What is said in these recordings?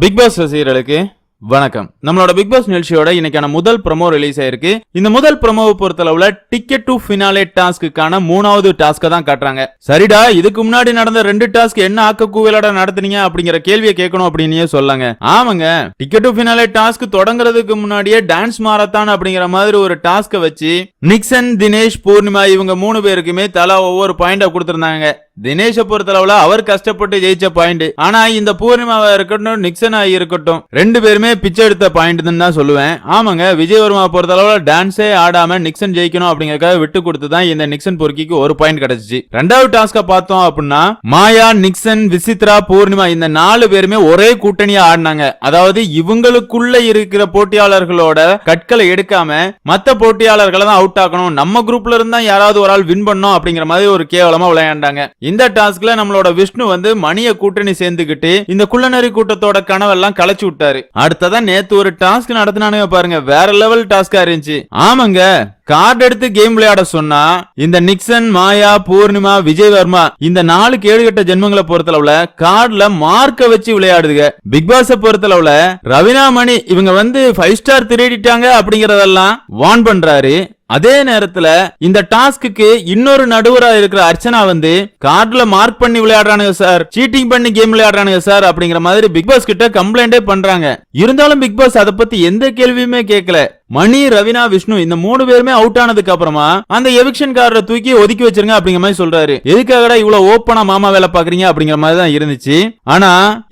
Big pass ரசிகர்களுக்கு வணக்கம். நம்மளோட பிக் பாஸ் நிகழ்ச்சியோட இன்னைக்கான முதல் ப்ரோமோ ரிலீஸ் ஆயிருக்கு. இந்த முதல் ப்ரோமோவை பொறுத்தளவுல டிக்கெட் டு ஃபினாலே டாஸ்க்குக்கான 3வது டாஸ்க தான் காட்டுறாங்க. சரிடா, இதுக்கு முன்னாடி நடந்த 2 டாஸ்க் என்ன ஆக்க கூவலடா நடத்துனீங்க அப்படிங்கிற கேள்வியை கேட்கணும் அப்படின்னு சொல்லாங்க. ஆமாங்க, டிக்கெட் டு ஃபினாலே டாஸ்க் தொடங்குறதுக்கு முன்னாடியே டான்ஸ் மாரத்தான் அப்படிங்கிற மாதிரி ஒரு டாஸ்க வச்சு நிக்சன், தினேஷ், பூர்ணிமா இவங்க 3 பேருக்குமே தலா ஒவ்வொரு பாயிண்ட கொடுத்திருந்தாங்க. தினேஷ பொறுத்தளவுல அவர் கஷ்டப்பட்டு ஜெயிச்ச பாயிண்ட். ஆனா இந்த பூர்ணிமாவா இருக்கட்டும், நிக்சனா இருக்கட்டும், 2 பேருமே பிச்சை எடுத்த பாயிண்ட் தான் சொல்லுவேன். ஆமாங்க, விஜயவர்மா பொறுத்தளவுல டான்ஸே ஆடாம நிக்சன் ஜெயிக்கணும் அப்படிங்கறதுக்காக விட்டு கொடுத்து தான் இந்த நிக்சன் பொறுக்கிக்கு ஒரு பாயிண்ட் கிடைச்சிச்சு. 2வது டாஸ்க பார்த்தோம் அப்படின்னா மாயா, நிக்சன், விசித்ரா, பூர்ணிமா இந்த 4 பேருமே ஒரே கூட்டணியா ஆடினாங்க. அதாவது இவங்களுக்குள்ள இருக்கிற போட்டியாளர்களோட கட்களை எடுக்காம மத்த போட்டியாளர்களை தான் அவுட் ஆக்கணும், நம்ம குரூப்ல இருந்தா யாராவது ஒரு ஆள் வின் பண்ணணும் அப்படிங்கிற மாதிரி ஒரு கேவலமா விளையாண்டாங்க. இந்த டாஸ்க்ல நம்மளோட விஷ்ணு வந்து மணிய கூட்டணி சேர்ந்துகிட்டு இந்த குள்ளநரி கூட்டத்தோட கனவெல்லாம் கலைச்சு விட்டாரு. அடுத்ததான் நேத்து ஒரு டாஸ்க் நடத்தினானுங்க பாருங்க, வேற லெவல் டாஸ்கா இருந்துச்சு. ஆமாங்க, கார்டு எடுத்து கேம் விளையாட சொன்னா இந்த நிக்சன், மாயா, பூர்ணிமா, விஜயவர்மா இந்த 4 கேடுகட்ட ஜென்மங்களை பொறுத்தளவுல கார்டுல மார்க்க வச்சு விளையாடுதுங்க. பிக் பாஸ பொறுத்தளவுல ரவினா, மணி இவங்க வந்து 5 ஸ்டார் திருடிட்டாங்க அப்படிங்கறதெல்லாம் வார்ன் பண்றாரு. அதே நேரத்துல இந்த டாஸ்க்கு இன்னொரு நடுவரா இருக்கிற அர்ச்சனா வந்து கார்டுல மார்க் பண்ணி விளையாடுறானுங்க சார், சீட்டிங் பண்ணி கேம் விளையாடுறானுங்க சார் அப்படிங்கிற மாதிரி பிக் பாஸ் கிட்ட கம்ப்ளைண்டே பண்றாங்க. இருந்தாலும் பிக் பாஸ் அதை பத்தி எந்த கேள்வியுமே கேட்கல. மணி, ரவினா, விஷ்ணு இந்த 3 பேருமே அவுட் ஆனதுக்கு அப்புறமா அந்த எவிக்ஷன் கார்டை தூக்கி ஒதுக்கி வச்சிருங்க அப்படிங்கிற மாதிரி சொல்றாரு. எதுக்காகடா இவ்வளவு ஓப்பனா மாமா வேலை பாக்குறீங்க அப்படிங்கிற மாதிரி தான் இருந்துச்சு. ஆனா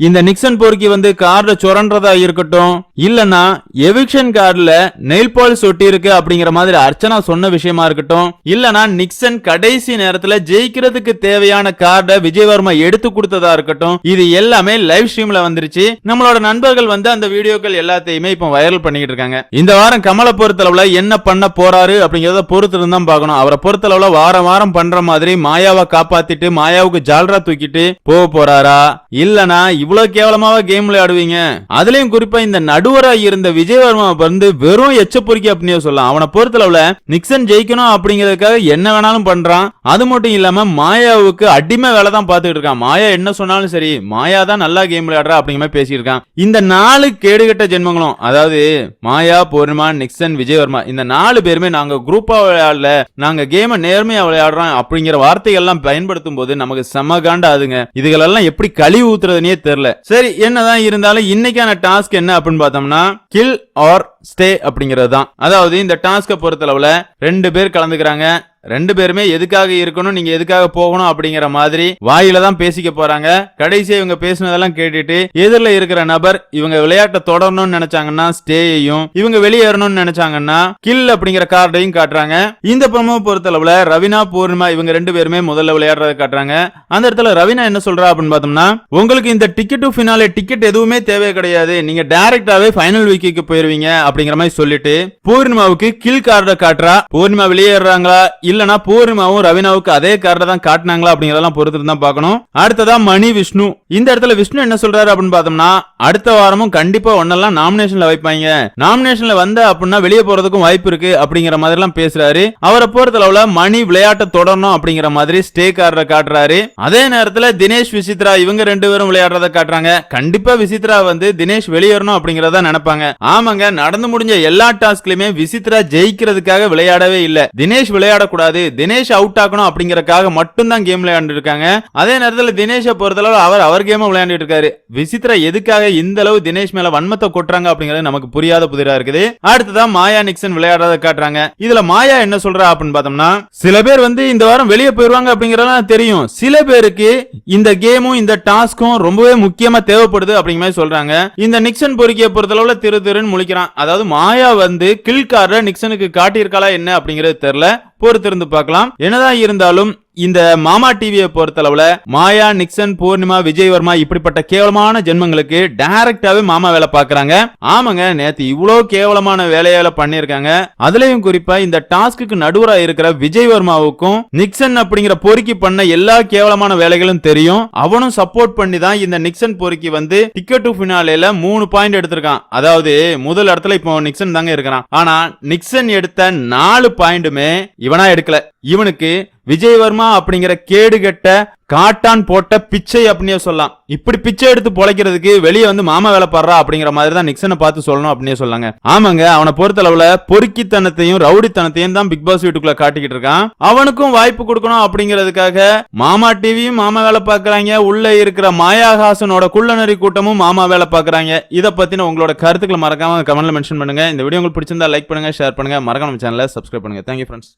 இந்த நிக்சன் போர்க்கி வந்து கார்டை சுரண்டதா இருக்கட்டும், இல்லனா எவிக்ஷன் கார்டுல நெயில் பாலிஷ் ஒட்டி இருக்கு அப்படிங்கிற மாதிரி அர்ச்சனா சொன்ன விஷயமா இருக்கட்டும், இல்லனா நிக்சன் கடைசி நேரத்துல ஜெயிக்கிறதுக்கு தேவையான கார்டை விஜயவர்மா எடுத்து கொடுத்ததா இருக்கட்டும், இது எல்லாமே லைவ் ஸ்ட்ரீம்ல வந்துருச்சு. நம்மளோட நண்பர்கள் வந்து அந்த வீடியோக்கள் எல்லாத்தையுமே இப்ப வைரல் பண்ணிட்டு இருக்காங்க. இந்த வாரம் கமலை பொறுத்தளவுல என்ன பண்ண போறாரு அப்படிங்கறத பொறுத்து தான் பார்க்கணும். அவரை பொறுத்தளவுல வாரம் வாரம் பண்ற மாதிரி மாயாவை காப்பாத்திட்டு மாயாவுக்கு ஜால்ரா தூக்கிட்டு போக போறாரா, இல்லனா இவ்வளவு கேவலமாவா கேம் விளையாடுவீங்க? அதுலயும் குறிப்பா இந்த நடுவரா இருந்த விஜயவர்மா வந்து வெறும் எச்ச பொறுக்கி அப்படின்னு சொல்லலாம். அவனை பொறுத்தளவுல நிக்சன் ஜெயிக்கணும் அப்படிங்கறதுக்காக என்ன வேணாலும் பண்றான். அது மட்டும் இல்லாம மாயாவுக்கு அடிமை வேலை தான் பாத்துக்கிட்டு இருக்கான். மாயா என்ன சொன்னாலும் சரி, மாயா தான் நல்லா கேம் விளையாடுறா அப்படிங்கிற மாதிரி பேசியிருக்கான். இந்த 4 கேடுகட்ட ஜென்மங்களும், அதாவது மாயா, பூர்ணிமா, நிக்சன், விஜயவர்மா இந்த 4 பேருமே நாங்க குரூப்பா விளையாடல, நாங்க கேம நேர்மையா விளையாடுறோம் அப்படிங்கிற வார்த்தைகள் எல்லாம் பயன்படுத்தும் போது நமக்கு செம காண்டா ஆகுதுங்க. இதுகளெல்லாம் எப்படி கழுவி ஊத்துறதுனே தெரியல. சரி, என்னதான் இருந்தாலும் இன்னைக்கான டாஸ்க் என்ன அப்படின்னு பார்த்தோம்னா கில் ஆர் ஸ்டே அப்படிங்கிறது தான். அதாவது இந்த டாஸ்க பொறுத்தளவுல 2 பேர் கலந்துக்கிறாங்க. 2 பேருமே எதுக்காக இருக்கணும், நீங்க எதுக்காக போகணும் அப்படிங்கிற மாதிரி வாயில தான் பேசிக்க போறாங்க. கடைசியா இவங்க பேசினதெல்லாம் கேட்டுட்டு எதிரில இருக்கிற நபர் இவங்க விளையாட்டை தொடரணும்னு நினைச்சாங்கன்னா ஸ்டேயையும், இவங்க வெளியேறணும்னு நினைச்சாங்கன்னா கில் அப்படிங்கிற கார்டையும் காட்டுறாங்க. இந்த ப்ரோமோ பொறுத்தளவுல ரவினா, பூர்ணிமா இவங்க 2 பேருமே முதல்ல விளையாடுறத காட்டுறாங்க. அந்த இடத்துல ரவினா என்ன சொல்றா அப்படின்னு பார்த்தோம்னா, உங்களுக்கு இந்த டிக்கெட் டு ஃபினாலே டிக்கெட் எதுவுமே தேவை கிடையாது, நீங்க டைரக்டாவே ஃபைனல் வீக்குக்கு போயிருவீங்க அப்படிங்கிற மாதிரி சொல்லிட்டு பூர்ணிமாவுக்கு கில் கார்டை காட்டுறா. பூர்ணிமா வெளியேறாங்களா இல்லனா பூர்ணிமாவும் ரவினாவுக்கு அதே கார்டை தான் காட்டினாங்களா அப்படிங்கறதெல்லாம் பொறுத்து தான் பார்க்கணும். அடுத்ததா மணி, விஷ்ணு. இந்த இடத்துல விஷ்ணு என்ன சொல்றாரு அப்படின்னு பார்த்தோம்னா, அடுத்த வாரமும் கண்டிப்பா ஒன்னெல்லாம் நாமினேஷன்ல வைப்பாங்க, நாமினேஷன்ல வந்த அப்படின்னா வெளியே போறதுக்கும் வாய்ப்பு இருக்கு அப்படிங்கிற மாதிரி எல்லாம் பேசுறாரு. அவரை பொறுத்தளவுல மணி விளையாட்டை தொடரணும் அப்படிங்கிற மாதிரி ஸ்டே கார்டை காட்டுறாரு. அதே நேரத்துல தினேஷ், விசித்ரா இவங்க 2 பேரும் விளையாடுறத காட்டுறாங்க. கண்டிப்பா விசித்ரா வந்து தினேஷ் வெளியேறணும் அப்படிங்கறத நினைப்பாங்க. ஆமாங்க, நடந்து முடிஞ்ச எல்லா டாஸ்க்லயுமே விசித்ரா ஜெயிக்கிறதுக்காக விளையாடவே இல்ல, தினேஷ் விளையாடக்கூடாது, தினேஷ் அவுட் ஆகணும் அப்படிங்கறதுக்காக மட்டும் தான் கேம் விளையாண்டு இருக்காங்க. அதே நேரத்தில் தினேஷை பொறுத்தளவு அவர் கேம் விளையாண்டு இருக்காரு. விசித்ரா எதுக்காக இந்த அளவு தினேஷ் மேல வன்மத்தை கொட்டுறாங்க அப்படிங்கிறது நமக்கு புரியாத புதிரா இருக்குது. அடுத்ததான் மாயா, நிக்சன் விளையாடுறத காட்டுறாங்க. இதுல மாயா என்ன சொல்றா அப்படின்னு பார்த்தோம்னா, சில பேர் வந்து இந்த வாரம் வெளியே போயிருவாங்க அப்படிங்கறதெல்லாம் தெரியும், சில பேருக்கு இந்த கேமும் இந்த டாஸ்க்கும் ரொம்பவே முக்கியமா தேவைப்படுது அப்படிங்கிற மாதிரி சொல்றாங்க. இந்த நிக்சன் பொறுக்கிய பொறுத்தளவுல திருன்னு முழிக்கிறான். அதாவது மாயா வந்து கில் கார்டை நிக்சனுக்கு காட்டியிருக்காளா என்ன அப்படிங்கிறது தெரியல, பொறுத்திருந்து பார்க்கலாம். என்னதான் இருந்தாலும் இந்த மாமா டிவியை பொறுத்தளவுல மாயா, நிக்சன், பூர்ணிமா, விஜயவர்மா இப்படிப்பட்ட கேவலமான ஜென்மங்களுக்கு டைரக்டாவே மாமா வேலை பாக்குறாங்க. ஆமாங்க, நேத்து இவ்வளவு கேவலமான வேலையால பண்ணிருக்காங்க. அதுலயும் குறிப்பா இந்த டாஸ்க்கு நடுவரா இருக்கிற விஜயவர்மாவுக்கும் நிக்சன் அப்படிங்கிற பொறுக்கி பண்ண எல்லா கேவலமான வேலைகளும் தெரியும். அவனும் சப்போர்ட் பண்ணி தான் இந்த நிக்சன் பொறுக்கி வந்து டிக்கெட் டு ஃபினாலேல 3 பாயிண்ட் எடுத்திருக்கான். அதாவது முதல் இடத்துல இப்போ நிக்சன் தாங்க இருக்கிறான். ஆனா நிக்சன் எடுத்த 4 பாயிண்டுமே இவனா எடுக்கல. இவனுக்கு விஜயவர்மா அப்படிங்கிற கேடுகெட்ட காட்டான் போட்ட பிச்சை அப்படின்னே சொல்லலாம். இப்படி பிச்சை எடுத்து பொழைக்கிறதுக்கு வெளியே வந்து மாமா வேலை பாடுறா அப்படிங்கிற மாதிரி தான் நிக்சனை பார்த்து சொல்லணும் அப்படின்னே சொல்லாங்க. ஆமாங்க, அவனை பொறுத்தளவுல பொறுக்கித்தனத்தையும் ரவுடித்தனத்தையும் தான் பிக் பாஸ் வீட்டுக்குள்ள காட்டிக்கிட்டு இருக்கான். அவனுக்கும் வாய்ப்பு கொடுக்கணும் அப்படிங்கிறதுக்காக மாமா டிவியும் மாமா வேலை பாக்குறாங்க, உள்ள இருக்கிற மாயாஹாசனோட குள்ளநரி கூட்டமும் மாமா வேலை பாக்குறாங்க. இதை பத்தின உங்களோட கருத்துக்களை மறக்காம கமெண்ட்ல மென்ஷன் பண்ணுங்க. இந்த வீடியோ உங்களுக்கு பிடிச்சிருந்தா லைக் பண்ணுங்க, ஷேர் பண்ணுங்க, மறக்காம சேனலை சப்ஸ்கிரைப் பண்ணுங்க. Thank you friends.